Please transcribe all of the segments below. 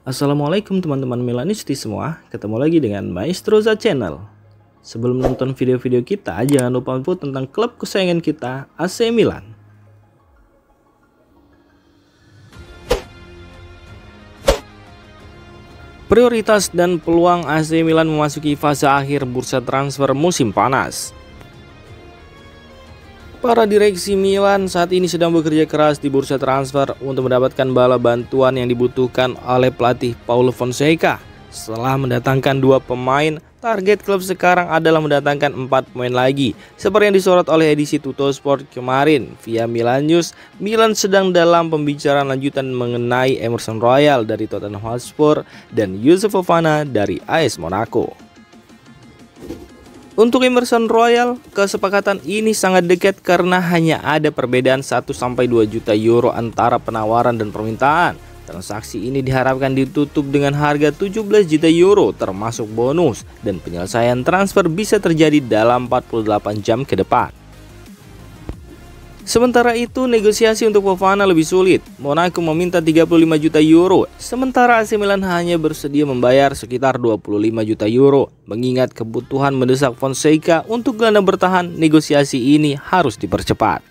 Assalamualaikum teman-teman Milanisti semua, ketemu lagi dengan Maestro Za Channel. Sebelum nonton video-video kita, jangan lupa info tentang klub kesayangan kita, AC Milan. Prioritas dan peluang AC Milan memasuki fase akhir bursa transfer musim panas. Para direksi Milan saat ini sedang bekerja keras di bursa transfer untuk mendapatkan bala bantuan yang dibutuhkan oleh pelatih Paulo Fonseca. Setelah mendatangkan 2 pemain, target klub sekarang adalah mendatangkan 4 pemain lagi. Seperti yang disorot oleh edisi Tuttosport kemarin via Milan News, Milan sedang dalam pembicaraan lanjutan mengenai Emerson Royal dari Tottenham Hotspur dan Youssouf Fofana dari AS Monaco. Untuk Emerson Royal, kesepakatan ini sangat dekat karena hanya ada perbedaan 1-2 juta euro antara penawaran dan permintaan. Transaksi ini diharapkan ditutup dengan harga 17 juta euro termasuk bonus, dan penyelesaian transfer bisa terjadi dalam 48 jam ke depan. Sementara itu, negosiasi untuk Fofana lebih sulit. Monaco meminta 35 juta euro, sementara AC Milan hanya bersedia membayar sekitar 25 juta euro. Mengingat kebutuhan mendesak Fonseca untuk gelandang bertahan, negosiasi ini harus dipercepat.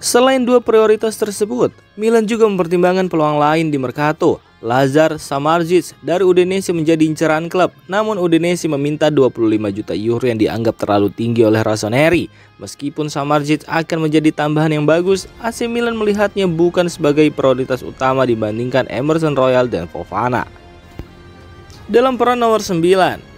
Selain 2 prioritas tersebut, Milan juga mempertimbangkan peluang lain di Mercato. Lazar Samardzic dari Udinese menjadi incaran klub, namun Udinese meminta 25 juta euro yang dianggap terlalu tinggi oleh Rossoneri. Meskipun Samardzic akan menjadi tambahan yang bagus, AC Milan melihatnya bukan sebagai prioritas utama dibandingkan Emerson Royal dan Fofana. Dalam peran nomor 9,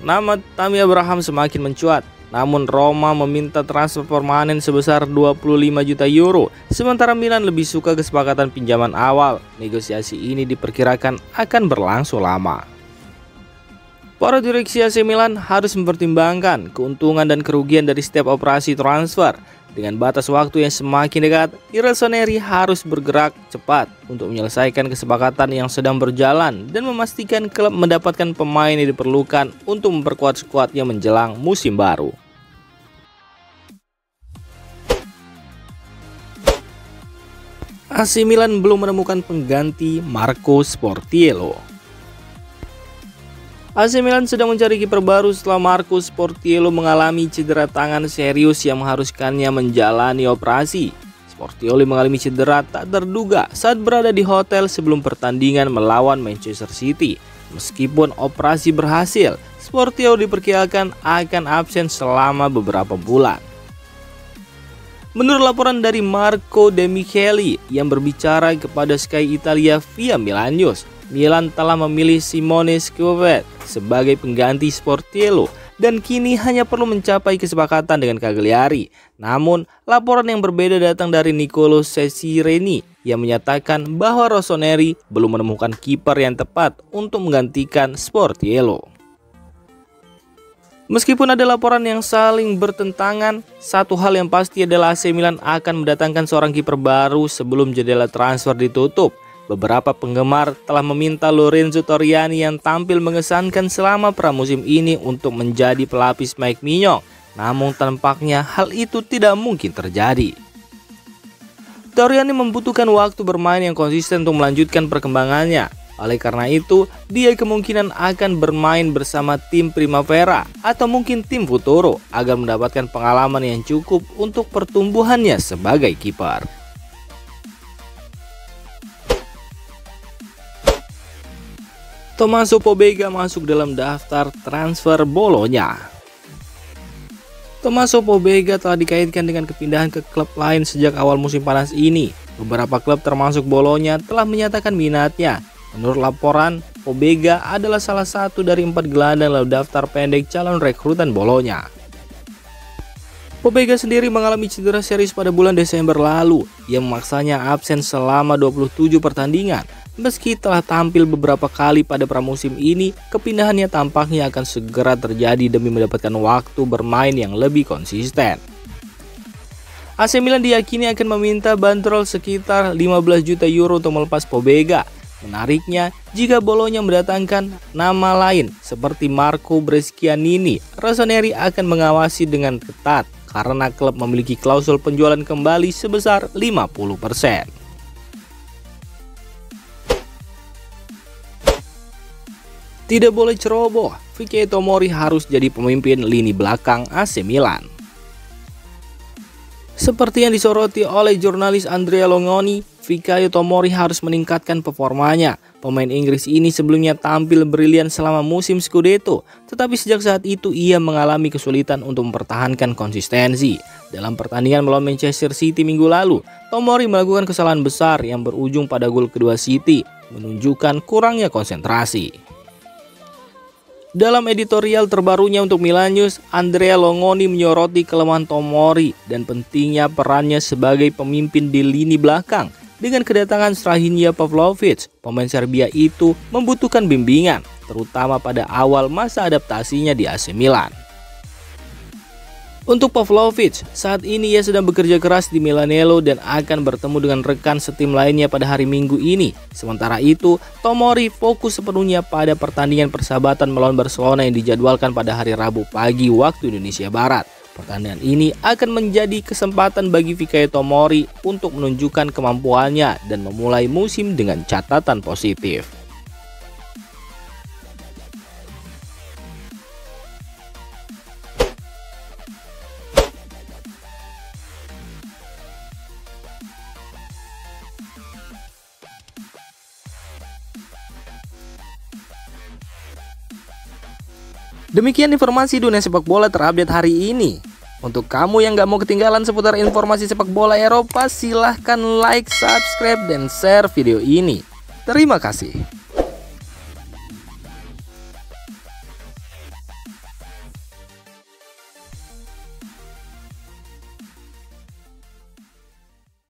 nama Tammy Abraham semakin mencuat. Namun Roma meminta transfer permanen sebesar 25 juta euro, sementara Milan lebih suka kesepakatan pinjaman awal. Negosiasi ini diperkirakan akan berlangsung lama. Para direksi AC Milan harus mempertimbangkan keuntungan dan kerugian dari setiap operasi transfer. Dengan batas waktu yang semakin dekat, Rossoneri harus bergerak cepat untuk menyelesaikan kesepakatan yang sedang berjalan dan memastikan klub mendapatkan pemain yang diperlukan untuk memperkuat skuadnya menjelang musim baru. AC Milan belum menemukan pengganti Marco Sportiello. AC Milan sedang mencari kiper baru setelah Marco Sportiello mengalami cedera tangan serius yang mengharuskannya menjalani operasi. Sportiello mengalami cedera tak terduga saat berada di hotel sebelum pertandingan melawan Manchester City. Meskipun operasi berhasil, Sportiello diperkirakan akan absen selama beberapa bulan. Menurut laporan dari Marco De Micheli yang berbicara kepada Sky Italia via Milan News, Milan telah memilih Simone Schiavone sebagai pengganti Sportiello dan kini hanya perlu mencapai kesepakatan dengan Cagliari. Namun, laporan yang berbeda datang dari Nicolo Cesireni yang menyatakan bahwa Rossoneri belum menemukan kiper yang tepat untuk menggantikan Sportiello. Meskipun ada laporan yang saling bertentangan, satu hal yang pasti adalah AC Milan akan mendatangkan seorang kiper baru sebelum jendela transfer ditutup. Beberapa penggemar telah meminta Lorenzo Torriani yang tampil mengesankan selama pramusim ini untuk menjadi pelapis Mike Maignan. Namun tampaknya hal itu tidak mungkin terjadi. Torriani membutuhkan waktu bermain yang konsisten untuk melanjutkan perkembangannya. Oleh karena itu, dia kemungkinan akan bermain bersama tim Primavera atau mungkin tim Futuro agar mendapatkan pengalaman yang cukup untuk pertumbuhannya sebagai kiper. Tommaso Pobega masuk dalam daftar transfer Bologna. Tommaso Pobega telah dikaitkan dengan kepindahan ke klub lain sejak awal musim panas ini. Beberapa klub termasuk Bologna telah menyatakan minatnya. Menurut laporan, Pobega adalah salah satu dari 4 gelandang dalam daftar pendek calon rekrutan Bologna. Pobega sendiri mengalami cedera serius pada bulan Desember lalu yang memaksanya absen selama 27 pertandingan. Meski telah tampil beberapa kali pada pramusim ini, kepindahannya tampaknya akan segera terjadi demi mendapatkan waktu bermain yang lebih konsisten. AC Milan diyakini akan meminta bandrol sekitar 15 juta euro untuk melepas Pobega. Menariknya, jika Bologna mendatangkan nama lain seperti Marco Brescianini, Rossoneri akan mengawasi dengan ketat karena klub memiliki klausul penjualan kembali sebesar 50%. Tidak boleh ceroboh, Fikayo Tomori harus jadi pemimpin lini belakang AC Milan. Seperti yang disoroti oleh jurnalis Andrea Longoni, Fikayo Tomori harus meningkatkan performanya. Pemain Inggris ini sebelumnya tampil brilian selama musim Scudetto, tetapi sejak saat itu ia mengalami kesulitan untuk mempertahankan konsistensi. Dalam pertandingan melawan Manchester City minggu lalu, Tomori melakukan kesalahan besar yang berujung pada gol kedua City, menunjukkan kurangnya konsentrasi. Dalam editorial terbarunya untuk Milan News, Andrea Longoni menyoroti kelemahan Tomori dan pentingnya perannya sebagai pemimpin di lini belakang. Dengan kedatangan Strahinja Pavlovic, pemain Serbia itu membutuhkan bimbingan, terutama pada awal masa adaptasinya di AC Milan. Untuk Pavlovic, saat ini ia sedang bekerja keras di Milanello dan akan bertemu dengan rekan setim lainnya pada hari Minggu ini. Sementara itu, Tomori fokus sepenuhnya pada pertandingan persahabatan melawan Barcelona yang dijadwalkan pada hari Rabu pagi waktu Indonesia Barat. Pertandingan ini akan menjadi kesempatan bagi Fikayo Tomori untuk menunjukkan kemampuannya dan memulai musim dengan catatan positif. Demikian informasi dunia sepak bola terupdate hari ini. Untuk kamu yang gak mau ketinggalan seputar informasi sepak bola Eropa, silahkan like, subscribe, dan share video ini. Terima kasih.